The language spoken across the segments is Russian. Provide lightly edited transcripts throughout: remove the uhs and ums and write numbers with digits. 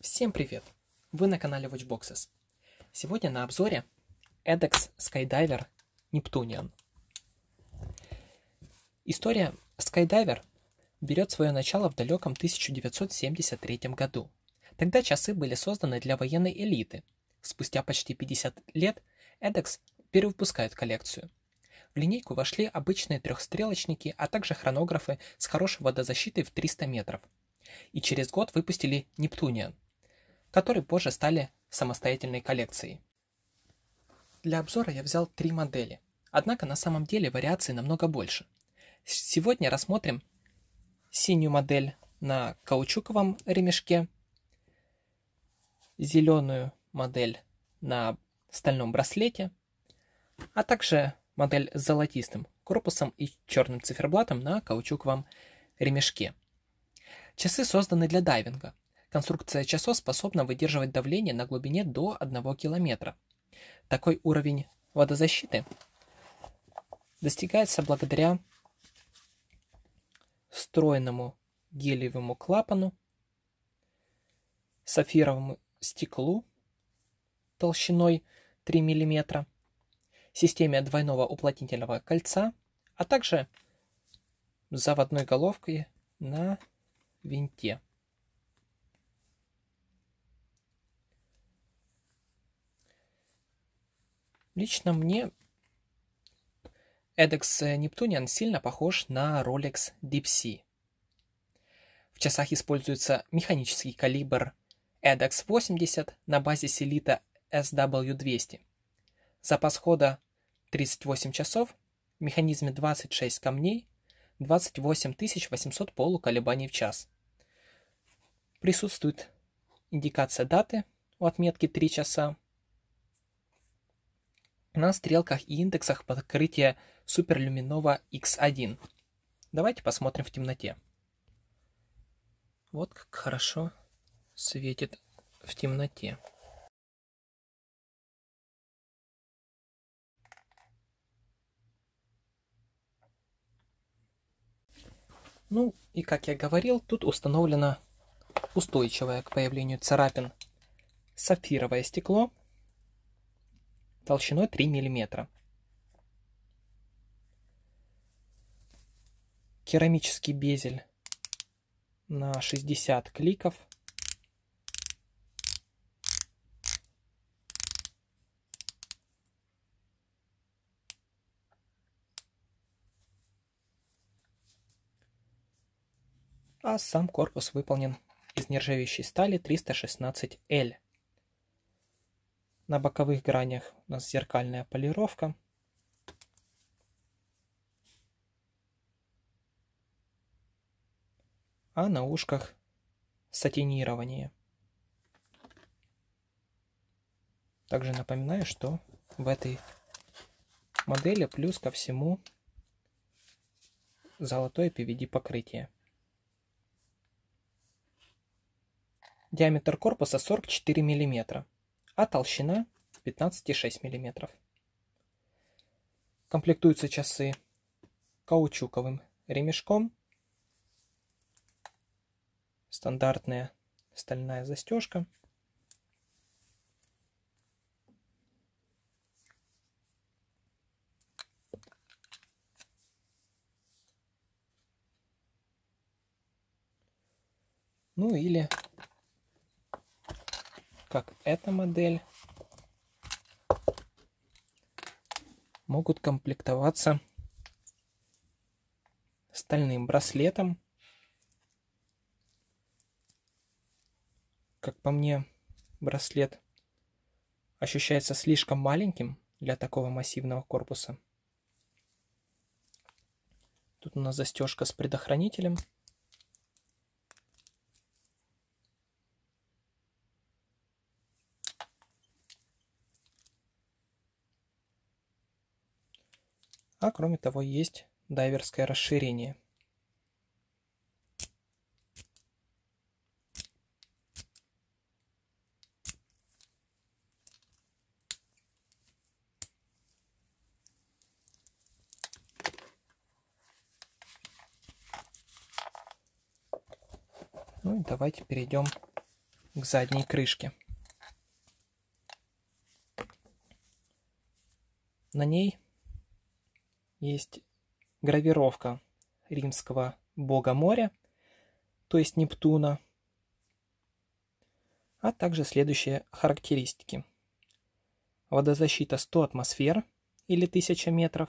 Всем привет! Вы на канале Watchboxes. Сегодня на обзоре Edex Skydiver Neptunian. История Skydiver берет свое начало в далеком 1973 году. Тогда часы были созданы для военной элиты. Спустя почти 50 лет Edex перевыпускают коллекцию. В линейку вошли обычные трехстрелочники, а также хронографы с хорошей водозащитой в 300 метров. И через год выпустили Neptunian, которые позже стали самостоятельной коллекцией. Для обзора я взял 3 модели, однако на самом деле вариаций намного больше. Сегодня рассмотрим синюю модель на каучуковом ремешке, зеленую модель на стальном браслете, а также модель с золотистым корпусом и черным циферблатом на каучуковом ремешке. Часы созданы для дайвинга. Конструкция часов способна выдерживать давление на глубине до 1 километра. Такой уровень водозащиты достигается благодаря встроенному гелиевому клапану, сапфировому стеклу толщиной 3 мм, системе двойного уплотнительного кольца, а также заводной головкой на винте. Лично мне Edex Neptunian сильно похож на Rolex Deep Sea. В часах используется механический калибр Edex 80 на базе селита SW200. Запас хода 38 часов, в механизме 26 камней, 28 800 полуколебаний в час. Присутствует индикация даты у отметки 3 часа. На стрелках и индексах покрытия Superluminova X1. Давайте посмотрим в темноте. Вот как хорошо светит в темноте. Ну и как я говорил, тут установлено устойчивое к появлению царапин сапфировое стекло толщиной 3 мм. Керамический безель на 60 кликов. А сам корпус выполнен из нержавеющей стали 316L. На боковых гранях у нас зеркальная полировка. А на ушках сатинирование. Также напоминаю, что в этой модели плюс ко всему золотое PVD покрытие. Диаметр корпуса 44 мм, а толщина 15,6 мм. Комплектуются часы каучуковым ремешком, стандартная стальная застежка, ну или как эта модель, могут комплектоваться стальным браслетом. Как по мне, браслет ощущается слишком маленьким для такого массивного корпуса. Тут у нас застежка с предохранителем. А кроме того, есть дайверское расширение. Ну и давайте перейдем к задней крышке. На ней есть гравировка римского бога моря, то есть Нептуна, а также следующие характеристики. Водозащита 100 атмосфер или 1000 метров,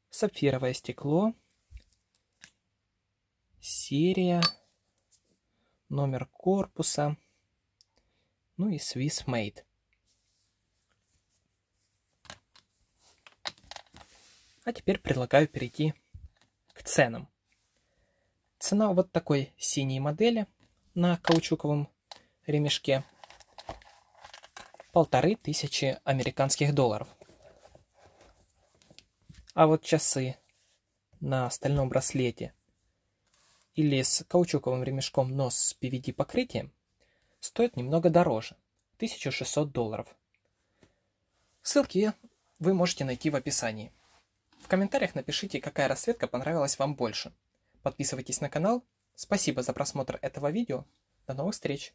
сапфировое стекло, серия, номер корпуса, ну и Swiss Made. А теперь предлагаю перейти к ценам. Цена вот такой синей модели на каучуковом ремешке — 1500 американских долларов. А вот часы на стальном браслете или с каучуковым ремешком, но с PVD покрытием стоят немного дороже — 1600 долларов. Ссылки вы можете найти в описании. В комментариях напишите, какая расцветка понравилась вам больше. Подписывайтесь на канал. Спасибо за просмотр этого видео. До новых встреч!